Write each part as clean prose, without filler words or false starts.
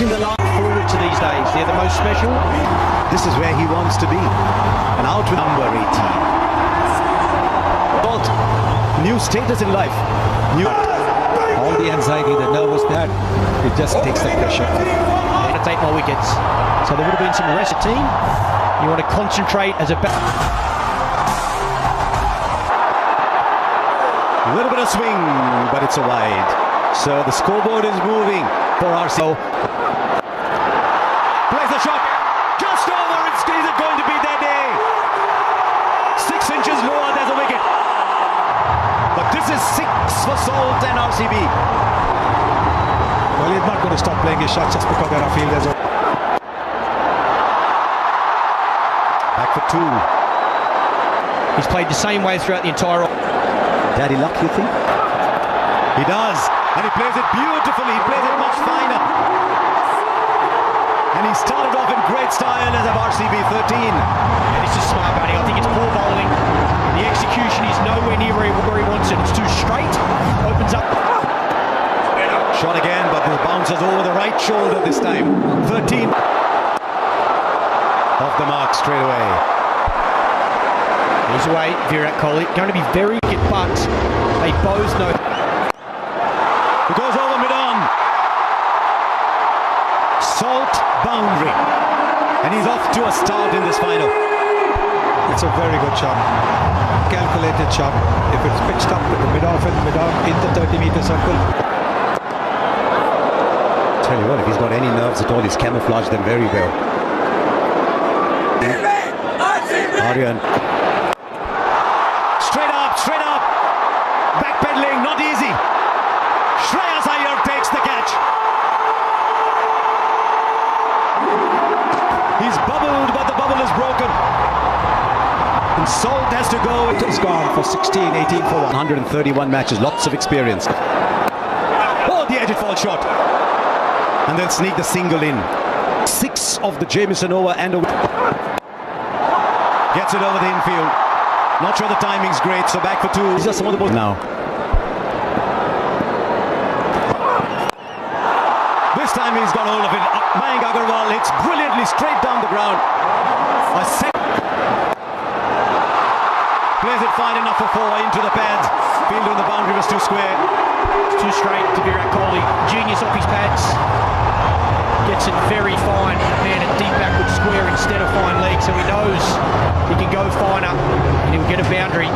in the line forward to these days. They're the most special. This is where he wants to be. And out with number 18. But new status in life. All the anxiety, the nervousness, it just takes the pressure off. And to take more wickets. So there would have been some rest of the team. You want to concentrate as a A little bit of swing, but it's a wide. So the scoreboard is moving for RCB. Plays the shot. Just over. Is it going to be their day? 6 inches lower, there's a wicket. But this is 6 for Salt and RCB. Well, he's not going to stop playing his shots just because there are fielders. Back for 2. He's played the same way throughout the entire... Daddy luck, you think? He does. And he plays it beautifully. He plays it much finer. And he started off in great style as of RCB 13. Yeah, this is smart batting. I think it's poor bowling. The execution is nowhere near where he wants it. It's too straight. Opens up. Shot again, but the bounces over the right shoulder this time. 13. Off the mark straight away. He's away, Virat Kohli. Going to be very good, but they both know. It goes over mid-on. Salt boundary. And he's off to a start in this final. It's a very good shot. Calculated shot. If it's pitched up with the mid-off and mid-on in the 30-meter circle. Tell you what, if he's got any nerves at all, he's camouflaged them very well. Aryan. Straight up. Backpedaling, not easy. Shreyas Iyer takes the catch. He's bubbled, but the bubble is broken. And Salt has to go. He's gone for 16, 18 for 131 matches, lots of experience. Oh, the edge it falls short. And then sneak the single in. 6 of the Jamieson over and over. Gets it over the infield. Not sure the timing's great, so back for 2. These are some of the balls now. This time he's got hold of it. Mayank Agarwal hits brilliantly straight down the ground. A second. Plays it fine enough for 4 into the pads. Fielder in the boundary was too square. Too straight to Virat Kohli. Genius off his pads. Gets it very fine. Man, a deep backward square instead of fine leg, so he knows he can go finer and he'll get a boundary.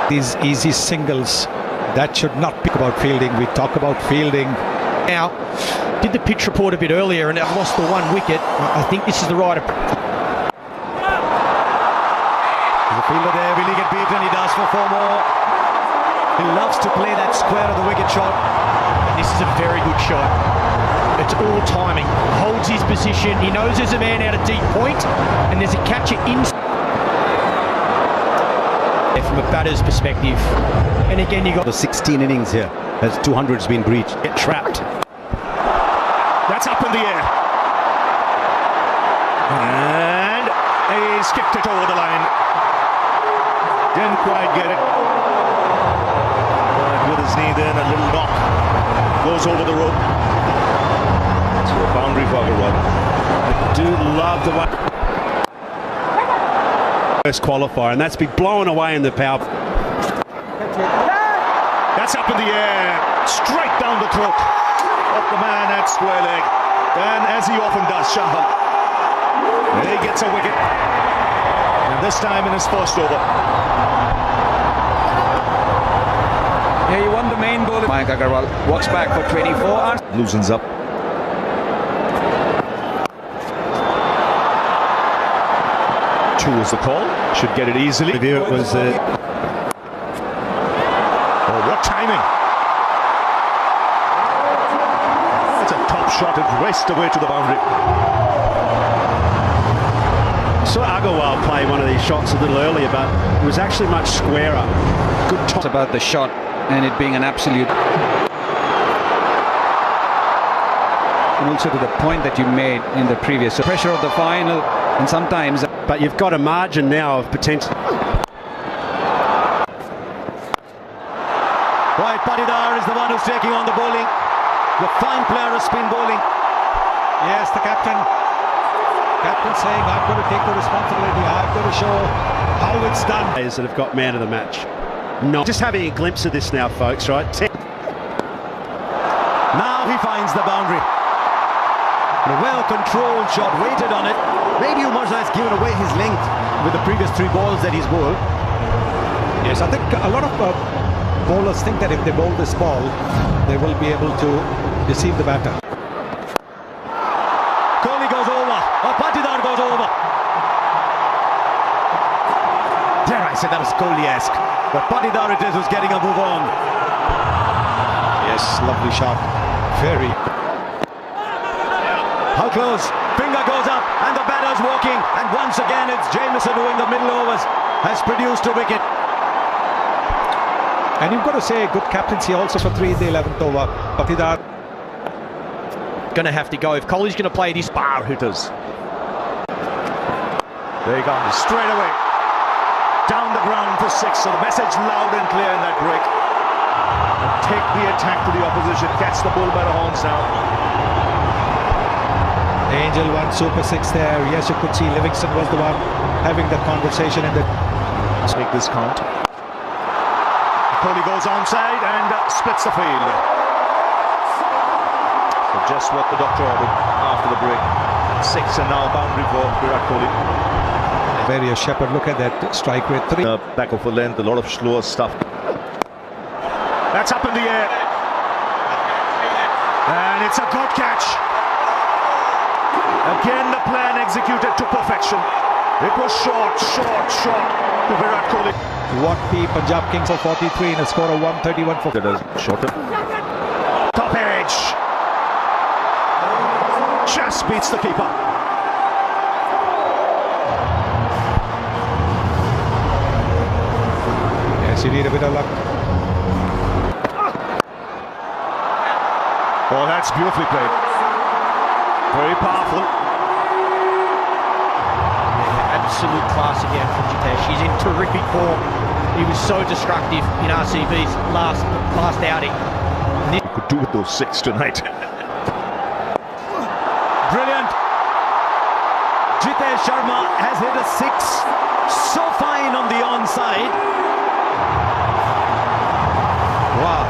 these easy singles. That should not be about fielding. We talk about fielding. Now, did the pitch report a bit earlier and I've lost the 1 wicket. I think this is the right approach. The fielder there, will he get beaten? He does for 4 more. He loves to play that square of the wicket shot. This is a very good shot. It's all timing. Holds his position. He knows there's a man out of deep point and there's a catcher in. From a batter's perspective. And again, you got the 16 innings here as 200's been breached. Get trapped. That's up in the air. And he skipped it over the line. Didn't quite get it. And with his knee then, a little knock. Goes over the rope. So a boundary for Agarwal. I do love the way. First qualifier, and that's been blown away in the power. That's up in the air. Straight down the throat of the man at square leg. And as he often does, Shahal. He gets a wicket. And this time in his first over. Yeah, he won the main ball. Mayank Agarwal walks back for 24. Loosens up. Two is the call. Should get it easily. Review it was. Oh, what timing! It's a top shot. It raced away to the boundary. Saw Agarwal play one of these shots a little earlier, but it was actually much squarer. Good top. It's about the shot and it being an absolute. And also to the point that you made in the previous. So pressure of the final, and sometimes. But you've got a margin now of potential. Right, Patidar is the one who's taking on the bowling. The fine player of spin bowling. Yes, the captain. Captain saying, I'm going to take the responsibility. I'm going to show how it's done. Players that have got man of the match. No, just having a glimpse of this now, folks, right? Now he finds the boundary. A well-controlled shot, waited on it. Maybe Umar has given away his length with the previous 3 balls that he's bowled. Yes, I think a lot of bowlers think that if they bowl this ball, they will be able to deceive the batter. Kohli goes over, or Patidar goes over. Dare I say that was Kohli-esque, but Patidar it is who's getting a move on. Yes, lovely shot. Very. How close? Finger goes up, and the batter's walking. And once again, it's Jamieson who in the middle overs has produced a wicket. And you've got to say good captaincy also for 3 in the 11th over. Patidar Going to have to go. If Kohli's going to play this bar hitters. There he goes, straight away. Down the ground for 6. So the message loud and clear in that break. Take the attack to the opposition. Catch the bull by the horns now. Angel 1 super 6 there. Yes, you could see Livingston was the one having that conversation in the... Let's make this count. Kohli goes onside and splits the field. So just what the doctor ordered after the break. 6 and now boundary for Virat Kohli. Various Shepherd, look at that strike rate. 3. Back of the length, a lot of slower stuff. That's up in the air. And it's a good catch. Again, the plan executed to perfection. It was short to Virat Kohli. What the Punjab Kings of 43 in a score of 131 for... Shorter. Top edge. Just beats the keeper. Yes, you need a bit of luck. Oh, that's beautifully played. Very powerful. Absolute class again from Jitesh. He's in terrific form. He was so destructive in RCB's last outing. You could do with those 6 tonight. Brilliant. Jitesh Sharma has hit a 6. So fine on the onside. Wow.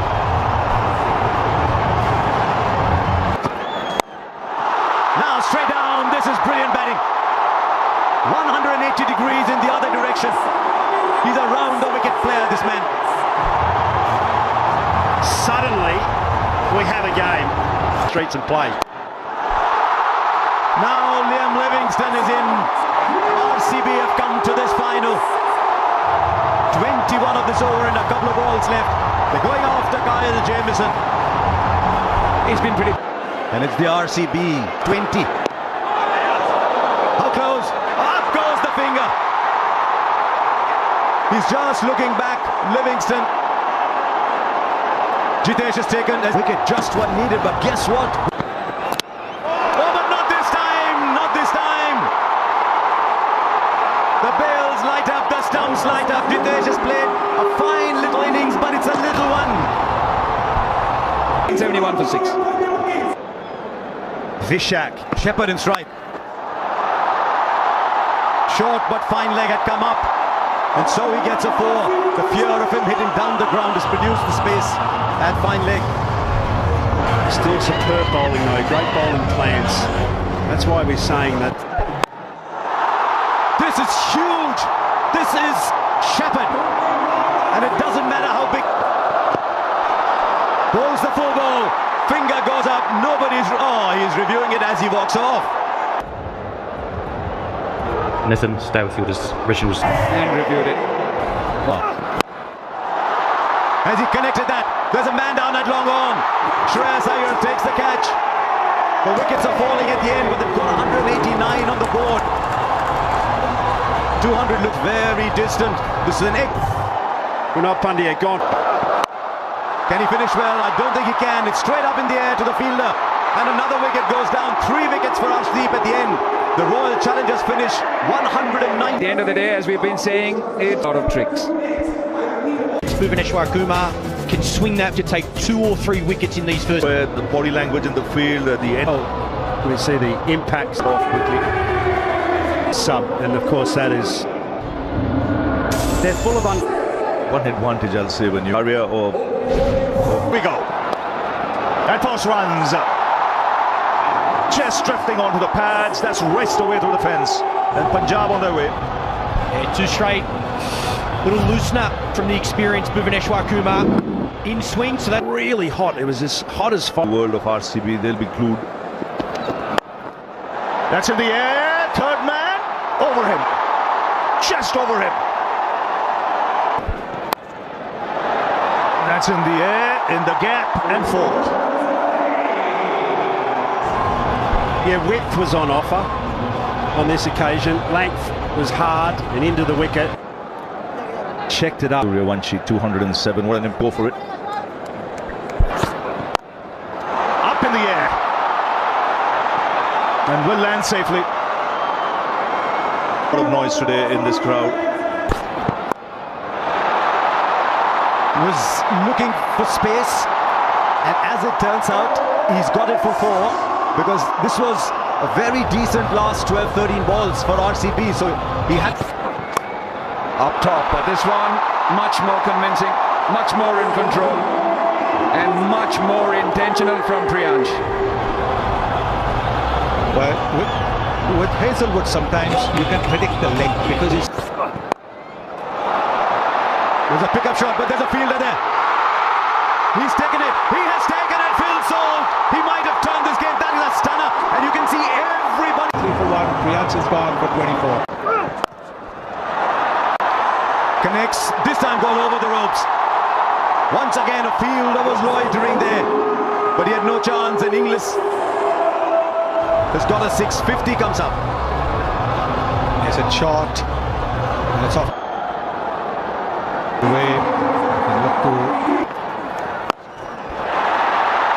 Now straight down. This is brilliant batting. 180 degrees in the other direction. He's a round the wicket player, this man. Suddenly, we have a game. Streets and play. Now Liam Livingston is in. RCB have come to this final. 21 of this over and a couple of balls left. They're going after Kyle Jamieson. He's been pretty... And it's the RCB 20. How close? Up goes the finger. He's just looking back. Livingston. Jitesh has taken a wicket, just what needed, but guess what? Oh, but not this time! Not this time! The bails light up, the stumps light up. Jitesh has played a fine little innings, but it's a little one. 71 for 6. Vishak, Shepherd in strike. Short but fine leg had come up. And so he gets a 4. The fear of him hitting down the ground has produced the space at fine leg. Still superb bowling though, great bowling plans. That's why we're saying that. This is huge. This is Shepherd. And it doesn't matter how big. Bowls the 4 ball. Finger goes up. Nobody's... Oh, he's reviewing it as he walks off. Nathan, stay with you. This Richard was... And reviewed it. As he connected that, there's a man down at long on. Shreyas Iyer takes the catch. The wickets are falling at the end, but they've got 189 on the board. 200 looks very distant. This is an egg. Kunal Pandya gone. Can he finish well? I don't think he can. It's straight up in the air to the fielder. And another wicket goes down. 3 wickets for Arshdeep at the end. The Royal Challengers finish 109. At the end of the day, as we've been saying, it's out of tricks. Bhuvaneshwar Kumar can swing that to take 2 or 3 wickets in these first. Where the body language in the field at the end. We see the impacts off quickly. Sub, and of course that is. They're full of One advantage, I'll say, when you area or we go. And toss runs. Just drifting onto the pads. That's raced away through the fence. And Punjab on their way. Yeah, 2 straight. Little loosener from the experienced Bhuvaneshwar Kumar in swing. So that really hot. It was as hot as fire. World of RCB, they'll be glued. That's in the air. Third man over him. Just over him. That's in the air, in the gap, and 4. Yeah, width was on offer on this occasion. Length was hard and into the wicket. Checked it up. Suryavanshi, 207. What an go for it. Up in the air. And will land safely. A lot of noise today in this crowd. Was looking for space, and as it turns out, he's got it for 4, because this was a very decent last 12-13 balls for RCB, so he had Up top, but this one much more convincing, much more in control, and much more intentional from Priyansh. Well, with Hazelwood, sometimes you can predict the length because he's. There's a pickup shot, but there's a fielder there. He's taken it. He has taken it. Phil Salt. He might have turned this game. That is a stunner, and you can see everybody. 3 for 1. Priyansh is gone for 24. Connects, this time gone over the ropes. Once again a fielder was loitering there, but he had no chance, and Inglis has got a 650 comes up. It's a shot, and it's off. Away, and look to.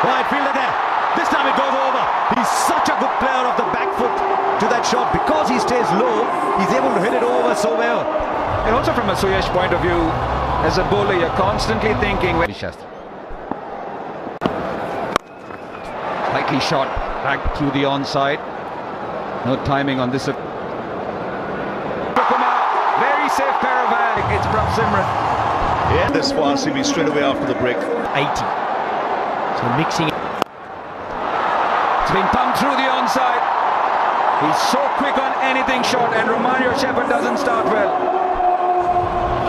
Right fielder there. This time it goes over. He's such a good player of the back foot to that shot. Because he stays low, he's able to hit it over so well. And also from a Suyash point of view, as a bowler, you're constantly thinking. Slightly shot back through the onside. No timing on this. Very safe pair of hands. It's Prabh Simran. Yeah, this for RCB straight away after the break. 80. So mixing. It's been pumped through the onside. He's so quick on anything short, and Romario Shepherd doesn't start well.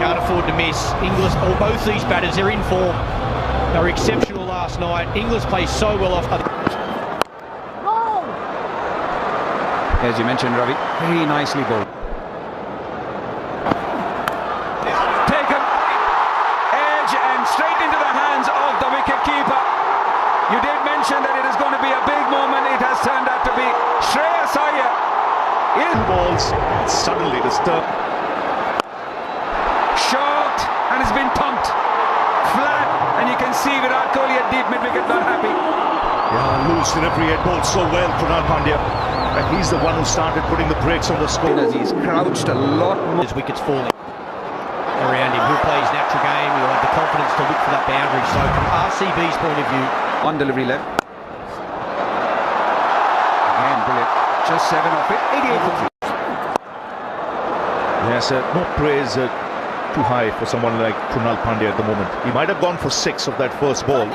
Can't afford to miss. Inglis, or both these batters, they're in form. They were exceptional last night. Inglis plays so well off. As you mentioned, Ravi, very nicely bowled. Taken edge and straight into the hands of the wicket keeper. You did mention that it is going to be a big moment. It has turned out to be Shreyas Iyer. Balls suddenly disturbed. Short, and it's been pumped flat, and you can see Virat Kohli at deep mid-wicket not happy. Yeah, loose in every head, bowled so well, Krunal Pandya. And he's the one who started putting the brakes on the score. As he's crouched a lot more. His wickets falling around him. He'll play his natural game. He'll have the confidence to look for that boundary. So from RCB's point of view, On delivery left. Again, brilliant. Just 7 off it. 88 for 3. Yes, no praise too high for someone like Krunal Pandya at the moment. He might have gone for 6 of that first ball.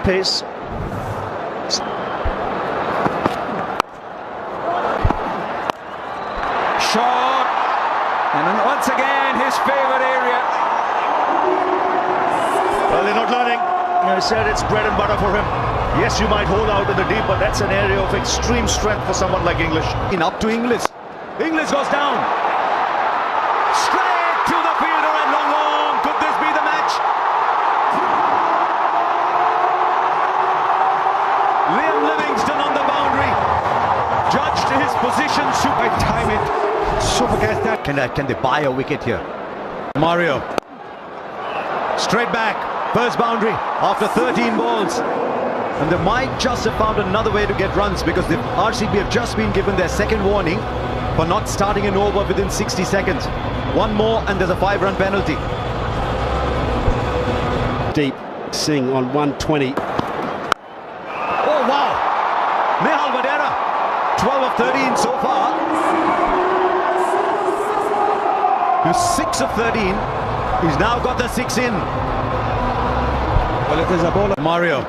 Pace. Short. And then once again, his favourite area. Well, they're not learning. I said it's bread and butter for him. Yes, you might hold out in the deep, but that's an area of extreme strength for someone like English. In up to Inglis. Inglis goes down. Straight to the fielder and long on. Could this be the match? Liam Livingston on the boundary. Judged his position. I time it. Super catch that. Can they buy a wicket here? Mario. Straight back. First boundary after 13 balls. And they might just have found another way to get runs, because the RCB have just been given their second warning for not starting an over within 60 seconds. One more and there's a 5-run penalty. Deep Singh on 120. Oh, wow. Nehal Vadera, 12 of 13 so far. He's 6 of 13. He's now got the 6 in. Well, it is a bowler. Mario.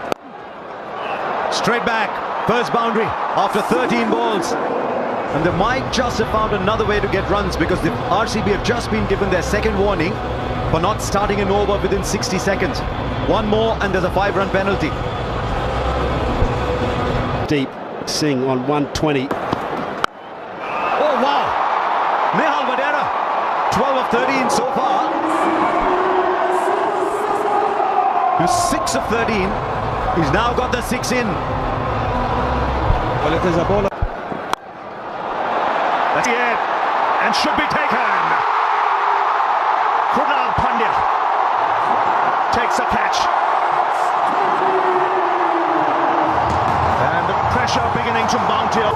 Straight back. First boundary after 13 balls. And they might just have found another way to get runs because the RCB have just been given their second warning for not starting an over within 60 seconds. One more and there's a 5-run penalty. Deep. Singh on 120. Oh, wow. Nehal Vadera, 12 of 13 so far. He's 6 of 13. He's now got the 6 in. Well, it is a bowler. That's it, and should be taken. Krunal Pandya takes a catch. And the pressure beginning to mount here.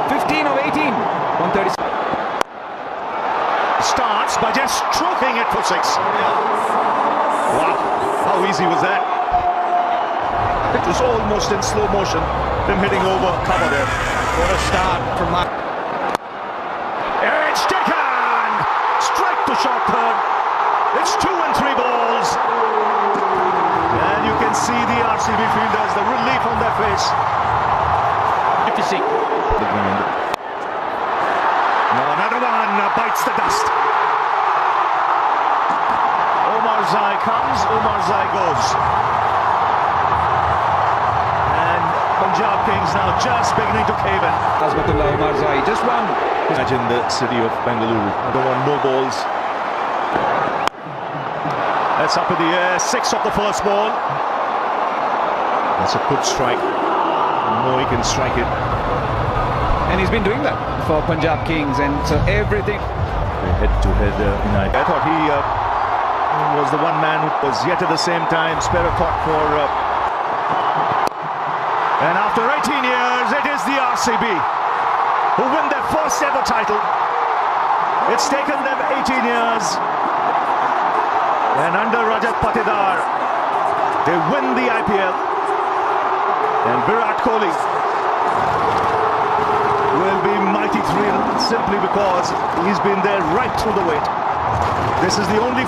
15 of 18. 130. Starts by just stroking it for 6. Wow, how easy was that? It was almost in slow motion, them hitting over cover there. What a start from Mark. It's taken! Strike to short third. It's 2 and 3 balls. And you can see the RCB fielders, the relief on their face. Now another one bites the dust. Omar Zai comes, Omar Zai goes. And Punjab Kings now just beginning to cave in. Azmatullah Omar Zai, just one. Imagine the city of Bengaluru. Don't want no balls. That's up in the air. 6 of the first ball. That's a good strike. No, he can strike it. And he's been doing that for Punjab Kings, and so everything. Head-to-head United. I thought he was the one man who was yet at the same time spare a thought for. And after 18 years, it is the RCB who win their first ever title. It's taken them 18 years. And under Rajat Patidar, they win the IPL. And Virat Kohli will be mighty thrilled simply because he's been there right through the wait. This is the only